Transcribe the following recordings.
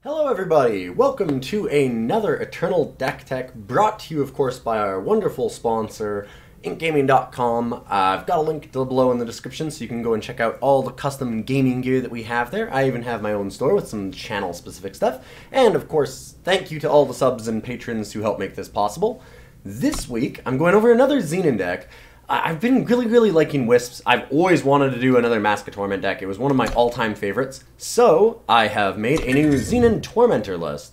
Hello everybody! Welcome to another Eternal Deck Tech, brought to you of course by our wonderful sponsor, inkgaming.com. I've got a link below in the description so you can go and check out all the custom gaming gear that we have there. I even have my own store with some channel specific stuff. And of course, thank you to all the subs and patrons who help make this possible. This week, I'm going over another Xenan deck. I've been really liking Wisps. I've always wanted to do another Mask of Torment deck. It was one of my all-time favorites. So, I have made a new Xenan Tormentor list.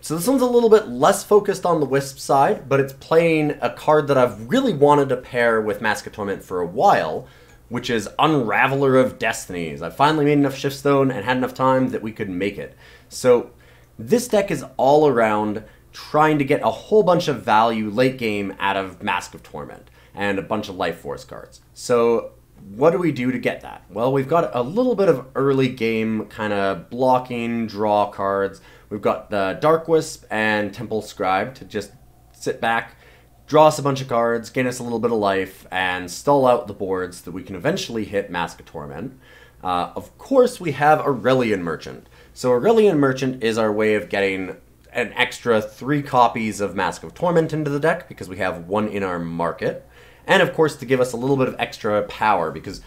So this one's a little bit less focused on the Wisp side, but it's playing a card that I've really wanted to pair with Mask of Torment for a while, which is Unraveler of Destinies. I finally made enough Shiftstone and had enough time that we could make it. So, this deck is all around trying to get a whole bunch of value late game out of Mask of Torment and a bunch of Life Force cards. So what do we do to get that? Well, we've got a little bit of early game kind of blocking, draw cards. We've got the Dark Wisp and Temple Scribe to just sit back, draw us a bunch of cards, gain us a little bit of life, and stall out the boards so that we can eventually hit Mask of Torment. Of course, we have Aurelian Merchant. So Aurelian Merchant is our way of getting an extra 3 copies of Mask of Torment into the deck, because we have 1 in our market. And of course to give us a little bit of extra power, because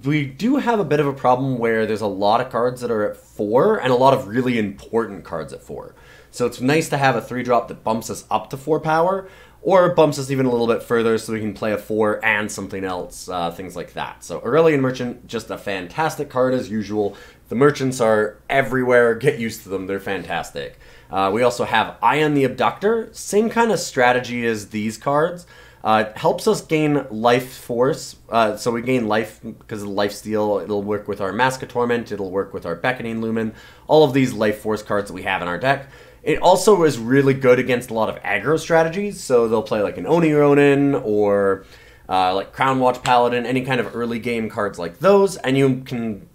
we do have a bit of a problem where there's a lot of cards that are at 4, and a lot of really important cards at 4. So it's nice to have a 3-drop that bumps us up to 4 power, or bumps us even a little bit further so we can play a 4 and something else, things like that. So Aurelian Merchant, just a fantastic card as usual. The merchants are everywhere, get used to them, they're fantastic. We also have Ayan the Abductor, same kind of strategy as these cards. It helps us gain life force, so we gain life because of the lifesteal. It'll work with our Mask of Torment, it'll work with our Beckoning Lumen, all of these life force cards that we have in our deck. It also is really good against a lot of aggro strategies, so they'll play like an Oni Ronin or like Crown Watch Paladin, any kind of early game cards like those, and you can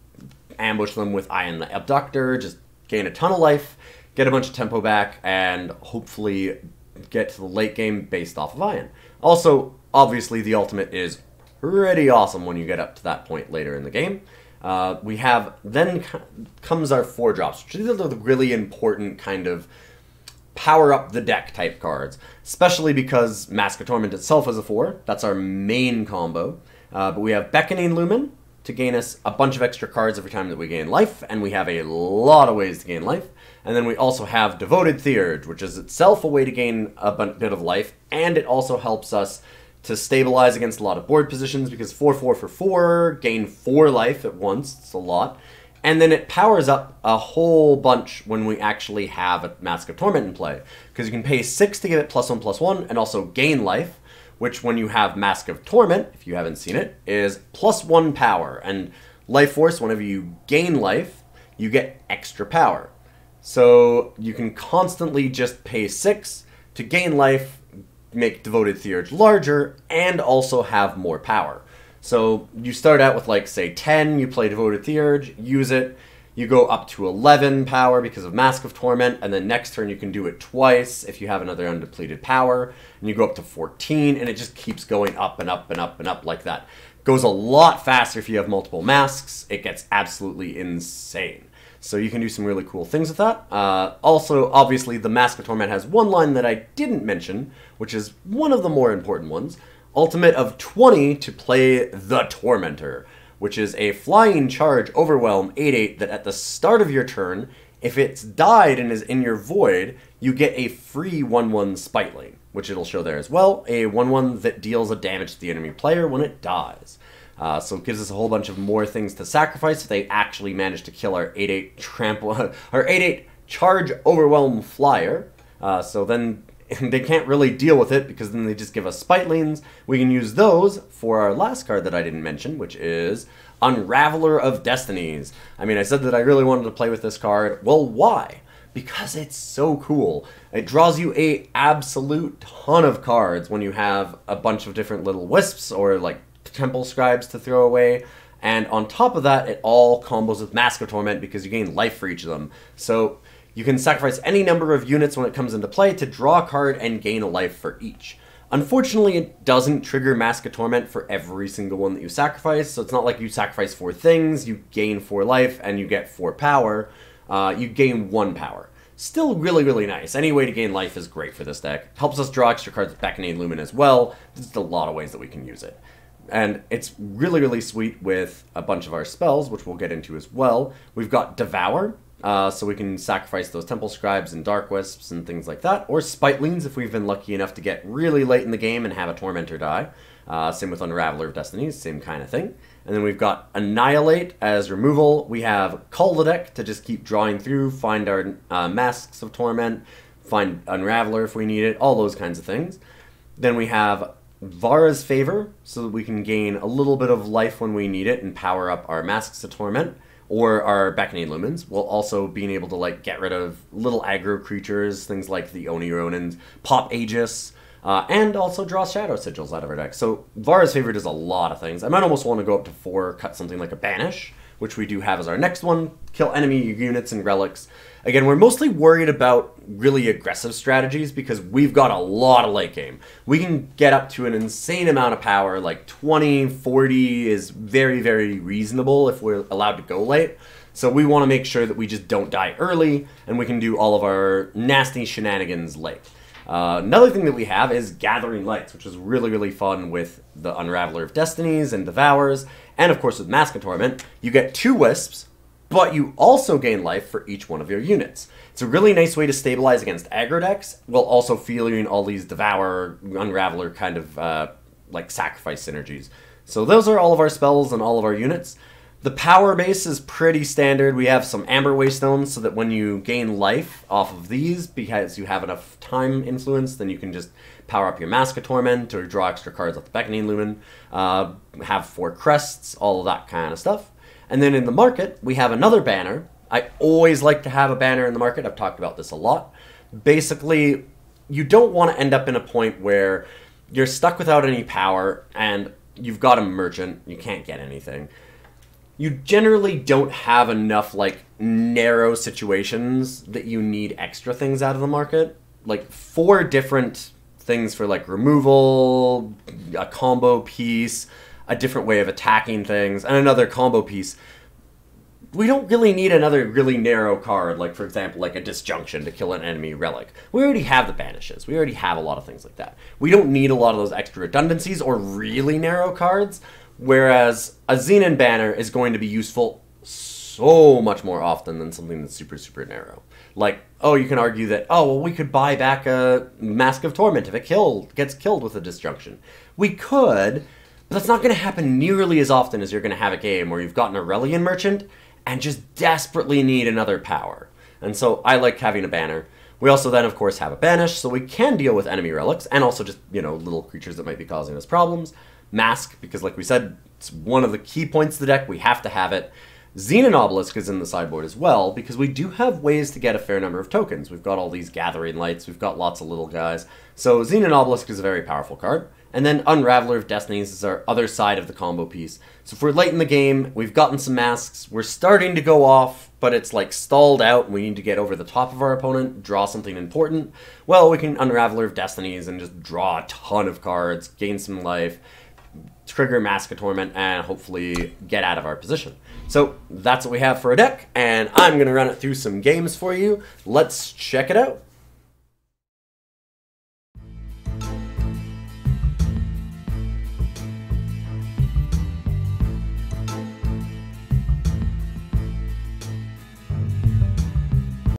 ambush them with Ayan the Abductor, just gain a ton of life, get a bunch of tempo back, and hopefully get to the late game based off of Ayan. Also, obviously, the ultimate is pretty awesome when you get up to that point later in the game. We have, then comes our 4-drops, which are the really important kind of power up the deck type cards, especially because Mask of Torment itself is a 4. That's our main combo. But we have Beckoning Lumen to gain us a bunch of extra cards every time that we gain life, and we have a lot of ways to gain life. And then we also have Devoted Theurge, which is itself a way to gain a bit of life, and it also helps us to stabilize against a lot of board positions, because 4/4 for 4, gain 4 life at once, it's a lot. And then it powers up a whole bunch when we actually have a Mask of Torment in play, because you can pay 6 to give it +1/+1, and also gain life, which when you have Mask of Torment, if you haven't seen it, is +1 power. And Life Force, whenever you gain life, you get extra power. So you can constantly just pay 6 to gain life, make Devoted Theurge larger, and also have more power. So you start out with, like, say 10, you play Devoted Theurge, use it, you go up to 11 power because of Mask of Torment, and then next turn you can do it twice if you have another undepleted power, and you go up to 14, and it just keeps going up and up and up and up like that. Goes a lot faster if you have multiple masks. It gets absolutely insane. So you can do some really cool things with that. Also, obviously, the Mask of Torment has one line that I didn't mention, which is one of the more important ones. Ultimate of 20 to play the Tormentor, which is a flying charge overwhelm 8/8 that at the start of your turn, if it's died and is in your void, you get a free 1/1 Spiteling, which it'll show there as well, a 1/1 that deals a damage to the enemy player when it dies. So it gives us a whole bunch of more things to sacrifice if they actually manage to kill our 8/8 trample, our 8/8 charge overwhelm flyer. So then they can't really deal with it, because then they just give us Spitelings. We can use those for our last card that I didn't mention, which is Unraveler of Destinies. I mean, I said that I really wanted to play with this card. Well, why? Because it's so cool. It draws you a absolute ton of cards when you have a bunch of different little Wisps or like Temple Scribes to throw away. And on top of that, it all combos with Mask of Torment because you gain life for each of them. So you can sacrifice any number of units when it comes into play to draw a card and gain a life for each. Unfortunately, it doesn't trigger Mask of Torment for every single one that you sacrifice, so it's not like you sacrifice 4 things, you gain 4 life, and you get 4 power. you gain 1 power. Still really, really nice. Any way to gain life is great for this deck. Helps us draw extra cards with Beckoning Lumen as well. There's a lot of ways that we can use it. And it's really, really sweet with a bunch of our spells, which we'll get into as well. We've got Devour, so we can sacrifice those Temple Scribes and Dark Wisps and things like that. Or Spitelings if we've been lucky enough to get really late in the game and have a Tormentor die. Same with Unraveler of Destinies, same kind of thing. And then we've got Annihilate as removal. We have Cull the deck to just keep drawing through, find our Masks of Torment, find Unraveler if we need it, all those kinds of things. Then we have Vara's Favor, so that we can gain a little bit of life when we need it and power up our Masks of Torment, or our Beckoning Lumens, while also being able to like get rid of little aggro creatures, things like the Oni Ronins, pop Aegis, and also draw Shadow Sigils out of our deck. So Vara's Favor does a lot of things. I might almost want to go up to 4, cut something like a Banish, which we do have as our next one, kill enemy units and relics. Again, we're mostly worried about really aggressive strategies because we've got a lot of late game. We can get up to an insane amount of power, like 20, 40 is very, very reasonable if we're allowed to go late. So we want to make sure that we just don't die early and we can do all of our nasty shenanigans late. Another thing that we have is Gathering Lights, which is really, really fun with the Unraveler of Destinies and Devours, and of course with Mask of Torment. You get 2 Wisps, but you also gain life for each one of your units. It's a really nice way to stabilize against aggro decks, while also feeling all these Devour, Unraveler kind of like sacrifice synergies. So those are all of our spells and all of our units. The power base is pretty standard. We have some Amber Waystones so that when you gain life off of these, because you have enough time influence, then you can just power up your Mask of Torment or draw extra cards off the Beckoning Lumen, have 4 crests, all of that kind of stuff. And then in the market, we have another banner. I always like to have a banner in the market. I've talked about this a lot. Basically, you don't want to end up in a point where you're stuck without any power and you've got a merchant, you can't get anything. You generally don't have enough like narrow situations that you need extra things out of the market. Like 4 different things for like removal, a combo piece, a different way of attacking things, and another combo piece. We don't really need another really narrow card, like for example, like a Disjunction to kill an enemy relic. We already have the Banishes. We already have a lot of things like that. We don't need a lot of those extra redundancies or really narrow cards, whereas a Xenan banner is going to be useful so much more often than something that's super, super narrow. Like, oh, you can argue that, oh, well, we could buy back a Mask of Torment if it gets killed with a Disjunction. We could, but that's not going to happen nearly as often as you're going to have a game where you've got an Aurelian Merchant and just desperately need another power. And so I like having a banner. We also then, of course, have a Banish, so we can deal with enemy relics and also just, you know, little creatures that might be causing us problems. Mask, because like we said, it's one of the key points of the deck. We have to have it. Xenan Obelisk is in the sideboard as well, because we do have ways to get a fair number of tokens. We've got all these Gathering Lights, we've got lots of little guys. So Xenan Obelisk is a very powerful card. And then Unraveler of Destinies is our other side of the combo piece. So if we're late in the game, we've gotten some masks, we're starting to go off, but it's like stalled out and we need to get over the top of our opponent, draw something important, well, we can Unraveler of Destinies and just draw a ton of cards, gain some life, trigger Mask of Torment, and hopefully get out of our position. So that's what we have for a deck, and I'm going to run it through some games for you. Let's check it out.